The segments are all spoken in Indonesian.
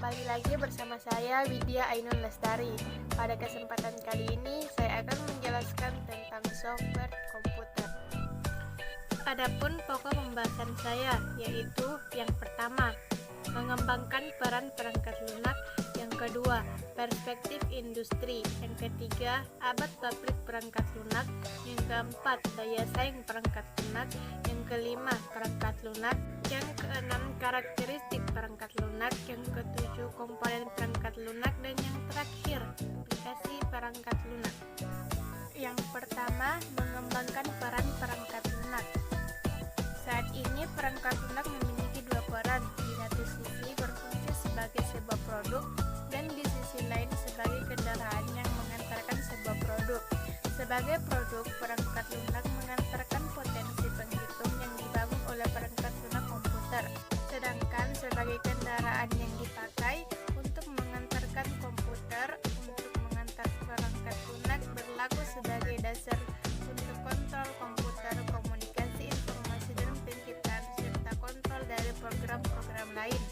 Kembali lagi bersama saya Widya Ainun Lestari. Pada kesempatan kali ini saya akan menjelaskan tentang software komputer. Adapun pokok pembahasan saya yaitu yang pertama, mengembangkan peran perangkat lunak, yang kedua, perspektif industri, yang ketiga, abad pabrik perangkat lunak, yang keempat, daya saing perangkat lunak, yang kelima, perangkat lunak, yang keenam, karakteristik perangkat lunak, yang ketujuh, komponen perangkat lunak, dan yang terakhir, aplikasi perangkat lunak. Yang pertama, mengembangkan peran perangkat lunak. Saat ini perangkat lunak memiliki dua peran, di satu sisi berfungsi sebagai sebuah produk dan di sisi lain sebagai kendaraan yang mengantarkan sebuah produk. Sebagai produk, perangkat lunak mengantarkan potensi penghitung yang dibangun oleh perangkat lunak komputer. Sedangkan sebagai kendaraan yang dipakai untuk mengantarkan komputer untuk mengantar perangkat lunak berlaku sebagai dasar untuk kontrol komputer, komunikasi informasi dan penciptaan serta kontrol dari program-program lain.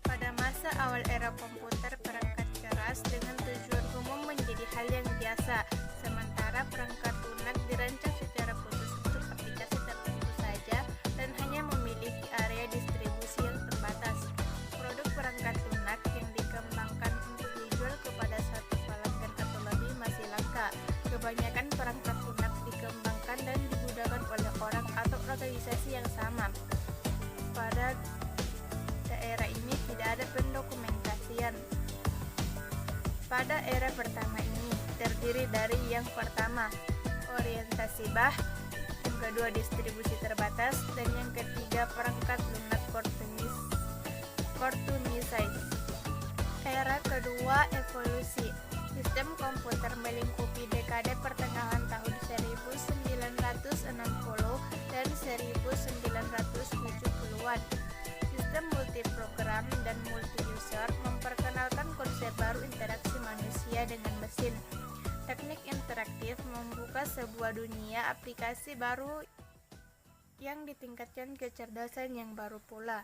Pada masa awal era komputer, perangkat keras dengan tujuan umum menjadi hal yang biasa, sementara perangkat lunak dirancang secara khusus untuk aplikasi tertentu saja dan hanya memiliki area distribusi yang terbatas. Produk perangkat lunak yang dikembangkan untuk dijual kepada satu pelanggan atau lebih masih langka. Kebanyakan perangkat lunak dikembangkan dan digunakan oleh orang atau organisasi yang sama. Pada daerah ini tidak ada pendokumentasian. Pada era pertama ini terdiri dari yang pertama, orientasi bah, yang kedua distribusi terbatas, dan yang ketiga perangkat lunak Cortunice. Era kedua, evolusi. Sistem komputer melingkupi dekade pertengahan tahun 1960 dan 1970-an. Sistem multiprogram dan multi-user memperkenalkan konsep baru interaksi manusia dengan mesin. Teknik interaktif membuka sebuah dunia aplikasi baru yang ditingkatkan kecerdasan yang baru pula.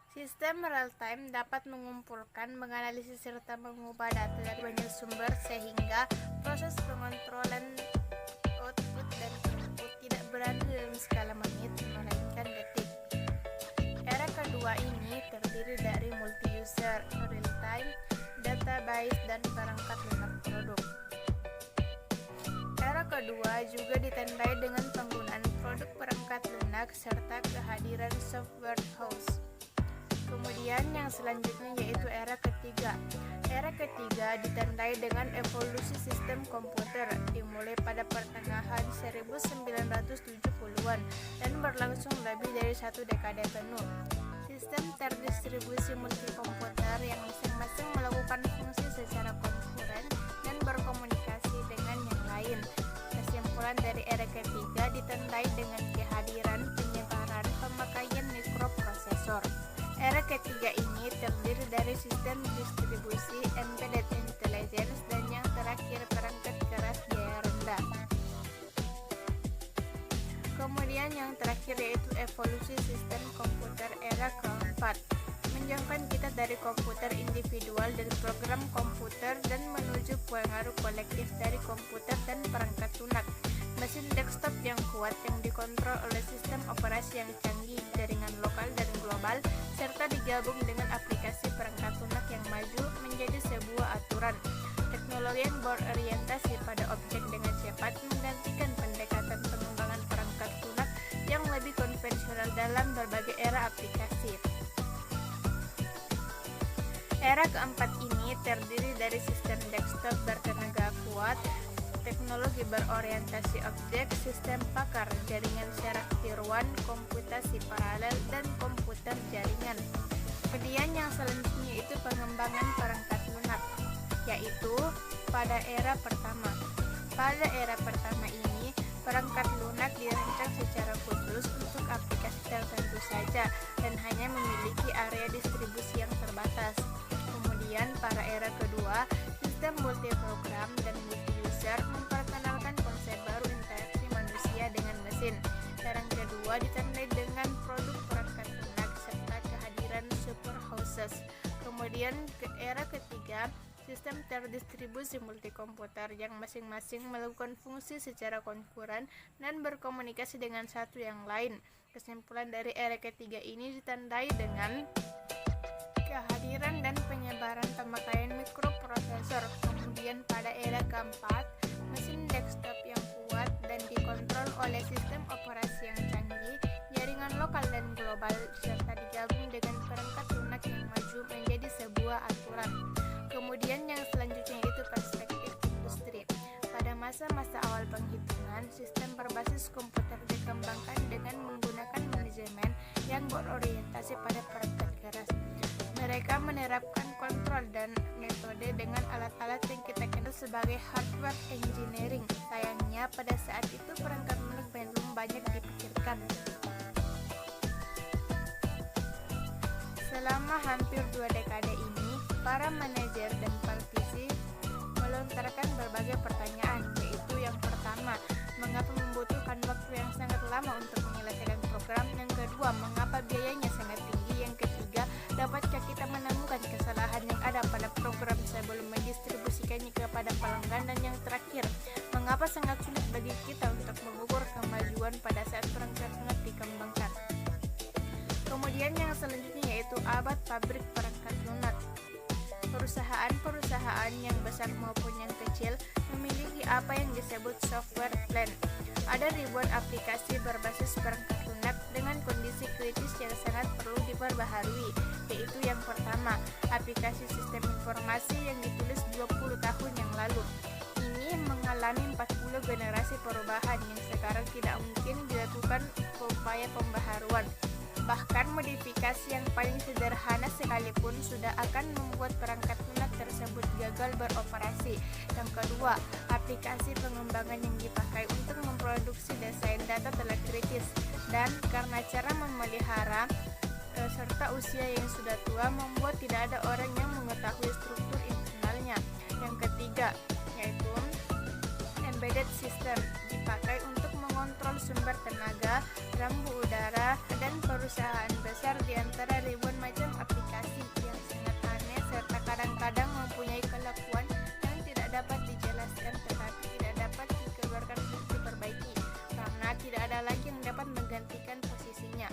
Sistem real-time dapat mengumpulkan, menganalisis, serta mengubah data dari banyak sumber sehingga proses pengontrolan output dan input tidak berada dalam skala menit, melainkan detik. Era kedua ini terdiri dari multi-user, real-time, database, dan perangkat lunak produk. Era kedua juga ditandai dengan penggunaan produk perangkat lunak serta kehadiran software house. Kemudian yang selanjutnya yaitu era ketiga. Era ketiga ditandai dengan evolusi sistem komputer dimulai pada pertengahan 1970-an dan berlangsung lebih dari satu dekade penuh. Sistem terdistribusi multikomputer yang masing-masing melakukan fungsi secara konkuren dan berkomunikasi dengan yang lain. Kesimpulan dari era ketiga ditandai dengan kehadiran, penyebaran, pemakaian mikroprosesor. Era ketiga ini terdiri dari sistem distribusi, embedded intelligence, dan yang terakhir perangkat keras biaya rendah. Kemudian yang terakhir yaitu evolusi sistem komputer era keempat, menjauhkan kita dari komputer individual dan program komputer dan menuju pengaruh kolektif dari komputer dan perangkat lunak. Mesin desktop yang kuat yang dikontrol oleh sistem operasi yang canggih, jaringan lokal dan global, serta digabung dengan aplikasi perangkat lunak yang maju menjadi sebuah aturan. Teknologi yang berorientasi pada objek dengan cepat menggantikan pendekatan pengembangan perangkat lunak yang lebih konvensional dalam berbagai era aplikasi. Era keempat ini terdiri dari sistem desktop bertenaga kuat, teknologi berorientasi objek, sistem pakar, jaringan secara tiruan, komputasi paralel, dan komputer jaringan. Kemudian yang selanjutnya itu pengembangan perangkat lunak, yaitu pada era pertama. Pada era pertama ini, perangkat lunak dirancang secara khusus untuk aplikasi tertentu saja dan hanya memiliki area distribusi yang terbatas. Kemudian pada era kedua, sistem multiprogram dan multi-user memperkenalkan konsep baru interaksi manusia dengan mesin. Era kedua ditandai dengan produk perangkat lunak Kemudian ke era ketiga, sistem terdistribusi multikomputer yang masing-masing melakukan fungsi secara konkuren dan berkomunikasi dengan satu yang lain. Kesimpulan dari era ketiga ini ditandai dengan kehadiran dan penyebaran pemakaian mikroprosesor. Kemudian pada era keempat, mesin desktop yang kuat dan dikontrol oleh sistem operasi yang canggih, jaringan lokal dan global, serta digabung dengan perangkat lunak yang maju menjadi sebuah aturan. Kemudian yang selanjutnya itu perspektif industri. Pada masa-masa awal penghitungan, sistem berbasis komputer dikembangkan dengan menggunakan manajemen yang berorientasi pada perangkat keras. Mereka menerapkan kontrol dan metode dengan alat-alat yang kita kenal sebagai hardware engineering. Sayangnya pada saat itu perangkat lunak belum banyak dipikirkan. Selama hampir 2 dekade ini, para manajer dan praktisi melontarkan berbagai pertanyaan, yaitu yang pertama, mengapa membutuhkan waktu yang sangat lama untuk menyelesaikan program? Yang kedua, mengapa biayanya sangat tinggi? Yang ketiga, dapatkah kita menemukan kesalahan yang ada pada program sebelum mendistribusikannya kepada pelanggan? Dan yang terakhir, mengapa sangat sulit bagi kita untuk mengukur kemajuan pada saat perangkat lunak dikembangkan? Kemudian yang selanjutnya yaitu abad pabrik perangkat lunak. Perusahaan-perusahaan yang besar maupun yang kecil memiliki apa yang disebut software plan. Ada ribuan aplikasi berbasis perangkat lunak dengan kondisi kritis yang sangat perlu diperbaharui, yaitu yang pertama, aplikasi sistem informasi yang ditulis 20 tahun yang lalu. Ini mengalami 40 generasi perubahan yang sekarang tidak mungkin dilakukan upaya pembaharuan. Bahkan modifikasi yang paling sederhana sekalipun sudah akan membuat perangkat lunak tersebut gagal beroperasi. Yang kedua, aplikasi pengembangan yang dipakai untuk memproduksi desain data telah kritis, dan karena cara memelihara serta usia yang sudah tua membuat tidak ada orang yang mengetahui struktur internalnya. Yang ketiga, yaitu embedded system, dipakai untuk mengontrol sumber tenaga, rambu udara, dan perusahaan besar di antara ribuan macam aplikasi yang sangat aneh serta kadang-kadang mempunyai kelakuan yang tidak dapat dijelaskan tetapi tidak dapat dikeluarkan untuk diperbaiki karena tidak ada lagi yang dapat menggantikan posisinya.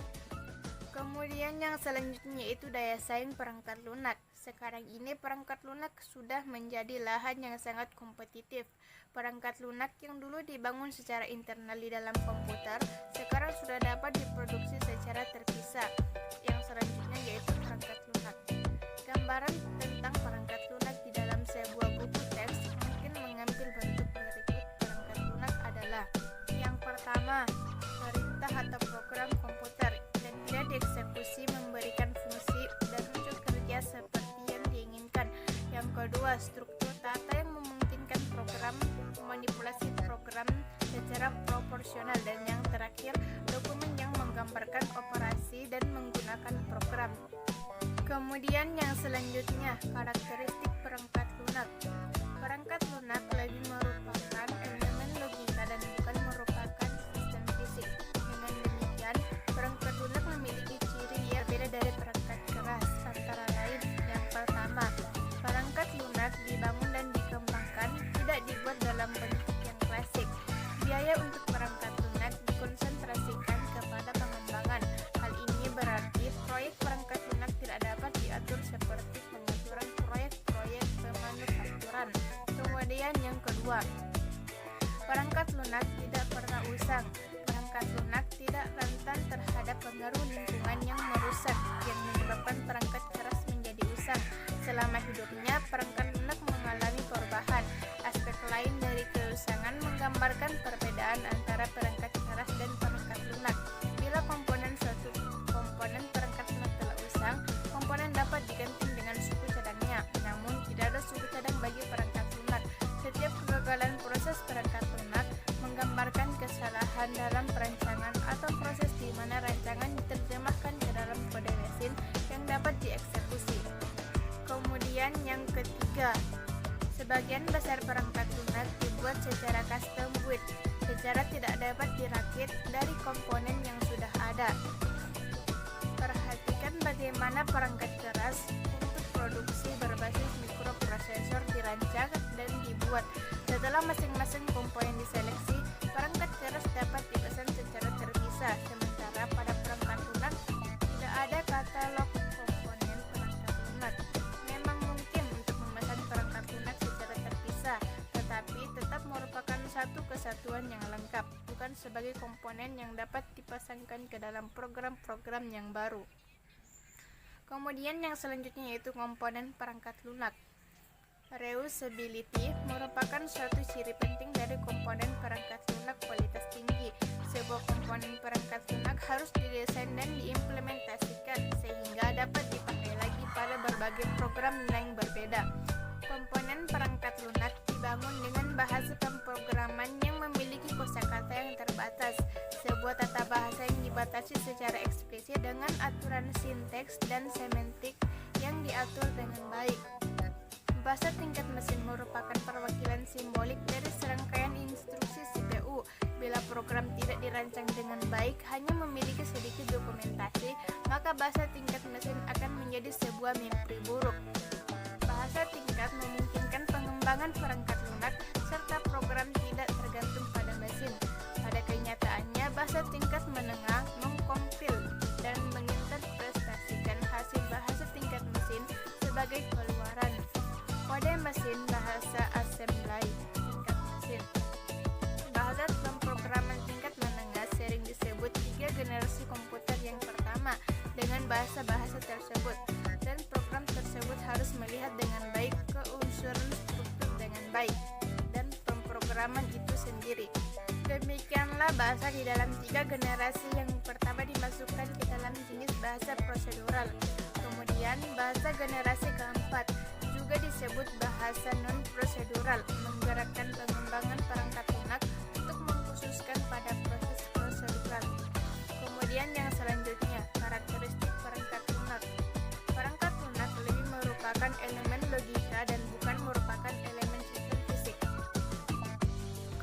Kemudian yang selanjutnya yaitu daya saing perangkat lunak. Sekarang ini perangkat lunak sudah menjadi lahan yang sangat kompetitif. Perangkat lunak yang dulu dibangun secara internal di dalam komputer, sekarang sudah dapat diproduksi secara terpisah. Yang selanjutnya yaitu perangkat lunak. Gambaran tentang perangkat lunak di dalam sebuah buku teks mungkin mengambil bentuk berikut. Perangkat lunak adalah yang pertama, perintah atau program komputer dan tidak dieksekusi memberikan fungsi dan unsur kerja seperti yang diinginkan. Yang kedua, struktur data yang memungkinkan program memanipulasi program secara proporsional. Dan yang terakhir, dokumen yang menggambarkan operasi dan menggunakan program. Kemudian yang selanjutnya, karakteristik perangkat lunak. Perangkat lunak lebih merupakan elemen logika dan bukan merupakan sistem fisik. Dengan demikian, perangkat lunak memiliki ciri yang berbeda dari perangkat keras, antara lain yang pertama, perangkat lunak dibangun dan dikembangkan tidak dibuat dalam bentuk yang klasik. Biaya untuk perangkat lunak dikonsentrasikan kepada pengembangan. Hal ini berarti proyek perangkat lunak tidak dapat diatur seperti pengaturan proyek-proyek pemanufakturan. Kemudian yang kedua, perangkat lunak tidak pernah usang. Perangkat lunak tidak rentan terhadap pengaruh lingkungan yang merusak yang menyebabkan perangkat keras menjadi usang. Selama hidupnya, perangkat lunak mengalami perubahan. Aspek lain dari keusangan menggambarkan perbedaan antara perangkat keras dan perangkat lunak. Bila suatu komponen perangkat lunak telah usang, komponen dapat diganti dengan suku cadangnya. Namun, tidak ada suku cadang bagi perangkat lunak. Setiap kegagalan proses perangkat lunak menggambarkan kesalahan dalam perancangan atau proses di mana rancangan diterjemahkan ke dalam kode mesin yang dapat dieksekusi. Kemudian yang ketiga, sebagian besar perangkat lunak dibuat secara custom built, secara tidak dapat dirakit dari komponen yang sudah ada. Perhatikan bagaimana perangkat keras untuk produksi berbasis mikroprosesor dirancang dan dibuat. Setelah masing-masing komponen diseleksi, perangkat keras dapat dipesan secara terpisah. Sementara pada perangkat lunak tidak ada katalog komponen perangkat lunak. Memang mungkin untuk memesan perangkat lunak secara terpisah, tetapi tetap merupakan satu kesatuan yang lengkap, bukan sebagai komponen yang dapat dipasangkan ke dalam program-program yang baru. Kemudian yang selanjutnya yaitu komponen perangkat lunak. Reusability merupakan suatu ciri penting dari komponen perangkat lunak kualitas tinggi. Sebuah komponen perangkat lunak harus didesain dan diimplementasikan sehingga dapat dipakai lagi pada berbagai program yang berbeda. Komponen perangkat lunak dibangun dengan bahasa pemrograman yang memiliki kosakata yang terbatas. Sebuah tata bahasa yang dibatasi secara eksplisit dengan aturan sinteks dan semantik yang diatur dengan baik. Bahasa tingkat mesin merupakan perwakilan simbolik dari serangkaian instruksi CPU. Bila program tidak dirancang dengan baik, hanya memiliki sedikit dokumentasi, maka bahasa tingkat mesin akan menjadi sebuah mimpi buruk. Bahasa tingkat memungkinkan pengembangan perangkat lunak serta program tidak tergantung pada mesin. Pada kenyataannya, bahasa tingkat menengah mengkompil dan menginterpretasikan hasil bahasa tingkat mesin sebagai keluaran kode mesin bahasa assembly tingkat mesin. Bahasa pemrograman tingkat menengah sering disebut 3 generasi komputer yang pertama dengan bahasa-bahasa tersebut, dan program tersebut harus melihat dengan baik ke unsuran struktur dengan baik dan pemrograman itu sendiri. Demikianlah bahasa di dalam 3 generasi. Yang pertama dimasukkan ke dalam jenis bahasa prosedural. Kemudian bahasa generasi keempat juga disebut bahasa non-prosedural, menggerakkan pengembangan perangkat lunak untuk mengkhususkan pada proses prosedural. Kemudian yang selanjutnya, karakteristik perangkat lunak. Perangkat lunak lebih merupakan elemen logika dan bukan merupakan elemen sistem fisik.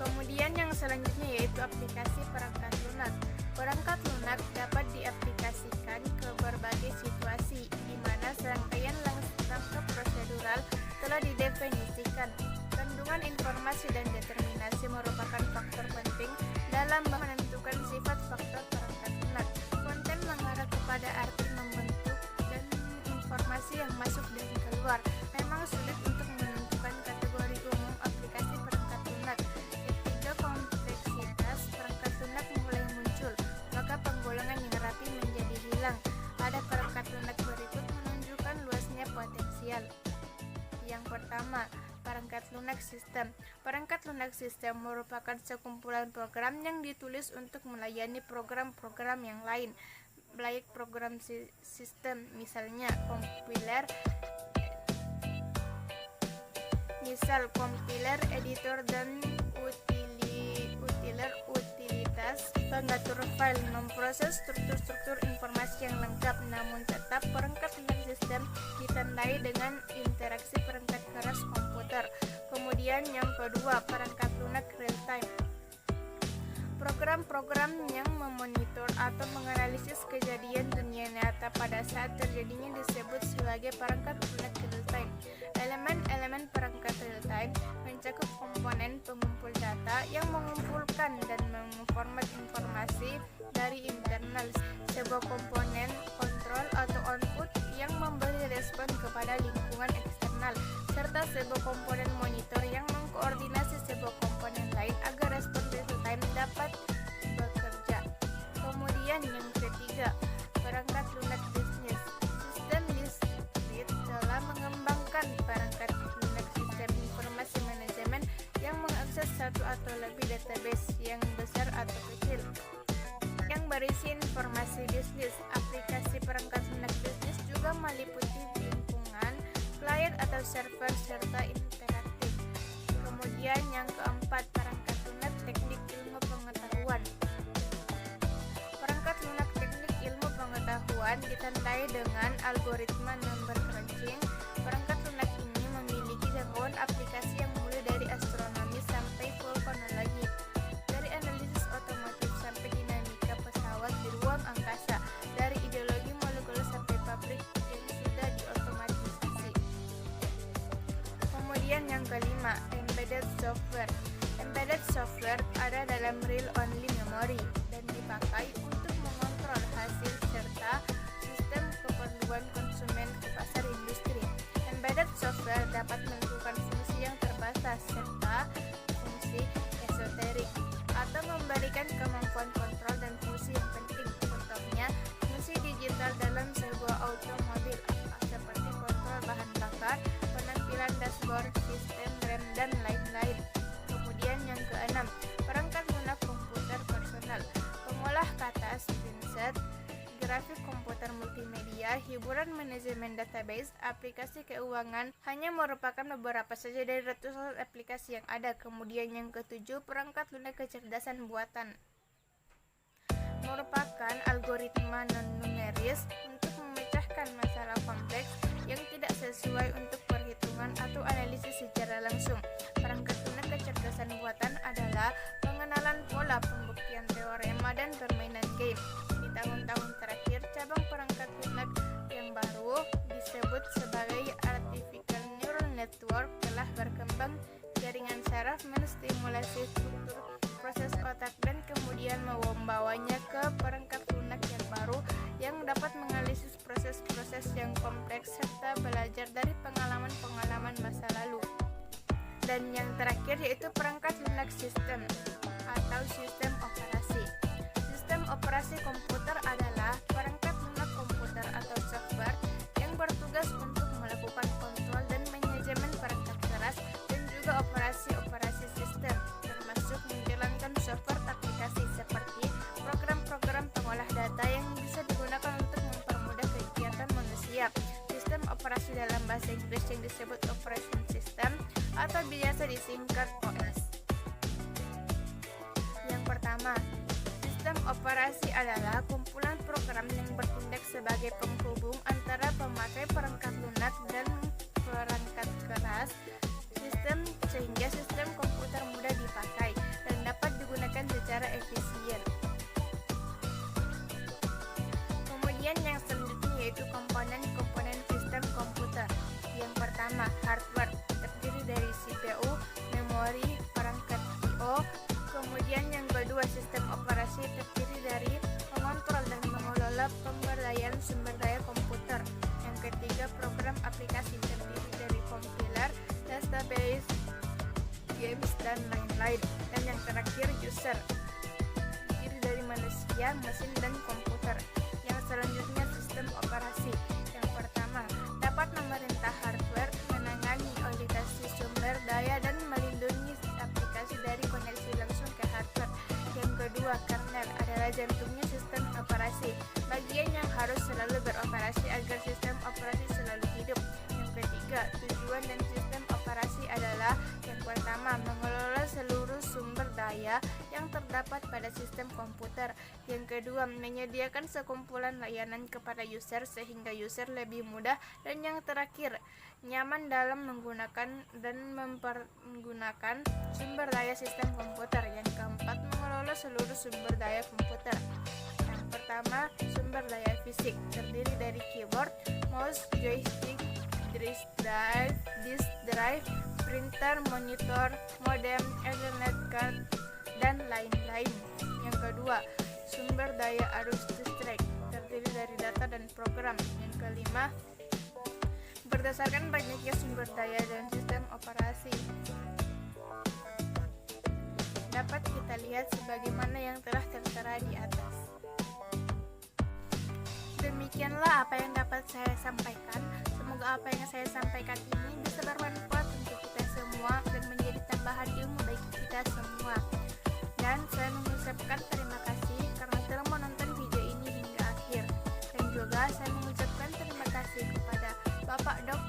Kemudian yang selanjutnya yaitu aplikasi perangkat lunak. Perangkat lunak dapat diaplikasikan ke berbagai situasi di mana serangkaian langkah prosedural telah didefinisikan. Kandungan informasi dan determinasi merupakan faktor penting dalam menentukan sifat faktor perangkat lunak. Konten mengarah kepada arti membentuk dan informasi yang masuk dan keluar. Memang sulit untuk menentukan kategori umum aplikasi perangkat lunak. Ketika kompleksitas perangkat lunak mulai muncul, maka penggolongan yang rapi menjadi hilang. Pada perangkat lunak berikut menunjukkan luasnya potensial. Yang pertama, perangkat lunak sistem. Perangkat lunak sistem merupakan sekumpulan program yang ditulis untuk melayani program-program yang lain, baik program sistem, misalnya kompiler, editor, dan utilitas pengatur file, memproses struktur-struktur informasi yang lengkap. Namun tetap perangkat lunak sistem ditandai dengan interaksi perangkat keras komputer. Kemudian yang kedua, perangkat lunak real time. Program-program yang memonitor atau menganalisis kejadian dunia nyata pada saat terjadinya disebut sebagai perangkat lunak real time. Elemen-elemen perangkat real time mencakup komponen pengumpul data yang mengumpulkan dan memformat informasi dari internal, sebuah komponen kontrol atau output yang memberi respon kepada lingkungan eksternal, serta sebuah komponen monitor yang mengkoordinasi sebuah komponen lain agar respon real time dapat bekerja. Kemudian yang ketiga, perangkat lunak bisnis. Sistem Discrete telah mengembangkan perangkat lunak sistem informasi manajemen yang mengakses satu atau lebih database yang besar atau kecil yang berisi informasi bisnis. Aplikasi perangkat lunak bisnis juga meliputi lingkungan, klien atau server, serta interaktif. Kemudian yang keempat, perangkat lunak teknik ilmu pengetahuan. Perangkat lunak teknik ilmu pengetahuan ditandai dengan algoritma number crunching. Perangkat lunak ini memiliki jangkauan aplikasi yang mulai dari astronomi sampai vulkanologi, dari analisis otomotif sampai dinamika pesawat di ruang angkasa, dari ideologi molekuler sampai pabrik yang sudah diotomatisasi. software. Embedded software ada dalam read-only memory dan dipakai untuk mengontrol hasil serta sistem keperluan konsumen ke pasar industri. Embedded software dapat melakukan fungsi yang terbatas serta fungsi esoterik atau memberikan kemampuan kontrol dan fungsi yang penting. Contohnya, fungsi digital dalam sebuah automobil seperti kontrol bahan bakar, penampilan dashboard, sistem rem, dan lain-lain. Kemudian yang keenam, perangkat lunak komputer personal, pengolah kata, screenshot, grafik komputer multimedia, hiburan manajemen database, aplikasi keuangan hanya merupakan beberapa saja dari ratusan aplikasi yang ada. Kemudian yang ketujuh, perangkat lunak kecerdasan buatan merupakan algoritma non-numeris untuk memecahkan masalah kompleks yang tidak sesuai untuk perhitungan atau analisis secara langsung. Perangkat lunak kecerdasan buatan adalah pengenalan pola, pembuktian teorema, dan permainan game. Di tahun-tahun terakhir, cabang perangkat lunak yang baru disebut sebagai artificial neural network telah berkembang. Jaringan saraf menstimulasi struktur proses otak dan kemudian membawanya ke perangkat lunak yang baru yang dapat menganalisis proses-proses yang kompleks serta belajar dari pengalaman-pengalaman masa lalu. Dan yang terakhir yaitu perangkat lunak sistem atau sistem operasi. Sistem operasi komputer adalah perangkat lunak komputer atau software yang bertugas untuk melakukan kontrol dan manajemen perangkat keras dan juga operasi-operasi sistem, termasuk menjalankan software aplikasi seperti program-program pengolah data yang bisa digunakan untuk mempermudah kegiatan manusia. Sistem operasi dalam bahasa Inggris yang disebut operation system atau biasa disingkat OS. Yang pertama, sistem operasi adalah kumpulan program yang bertindak sebagai penghubung antara pemakai perangkat lunak dan perangkat keras sistem sehingga sistem komputer mudah dipakai dan dapat digunakan secara efisien. Kemudian yang selanjutnya yaitu komponen-komponen sistem komputer. Yang pertama, hardware terdiri dari CPU, memori, perangkat I/O. Kemudian yang kedua, sistem operasi terdiri dari mengontrol dan mengelola pemberdayaan sumber daya komputer. Yang ketiga, program aplikasi terdiri dari kompiler, database, games, dan lain-lain. Dan yang terakhir, user terdiri dari manusia, mesin, dan komputer. Yang selanjutnya, sistem operasi. Yang pertama, dapat memerintah hardware, menangani orientasi sumber daya, dan melindungi aplikasi dari koneksi langsung ke hardware. Yang kedua, kernel adalah jantungnya sistem operasi, bagian yang harus selalu beroperasi agar sistem operasi selalu hidup. Yang ketiga, tujuan dan sistem operasi adalah yang pertama, mengelola seluruh sumber daya yang terdapat pada sistem komputer. Yang kedua, menyediakan sekumpulan layanan kepada user sehingga user lebih mudah. Dan yang terakhir, nyaman dalam menggunakan dan mempergunakan sumber daya sistem komputer. Yang keempat, mengelola seluruh sumber daya komputer. Yang pertama, sumber daya fisik terdiri dari keyboard, mouse, joystick, disk drive, printer, monitor, modem, Ethernet card, dan lain-lain. Yang kedua, sumber daya arus listrik terdiri dari data dan program. Yang kelima, berdasarkan banyaknya sumber daya dan sistem operasi, dapat kita lihat sebagaimana yang telah tertera di atas. Demikianlah apa yang dapat saya sampaikan. Semoga apa yang saya sampaikan ini bisa bermanfaat untuk kita semua dan menjadi tambahan ilmu bagi kita semua. Dan saya mengucapkan terima kasih karena telah menonton video ini hingga akhir. Dan juga saya mengucapkan terima kasih kepada Bapak Dr.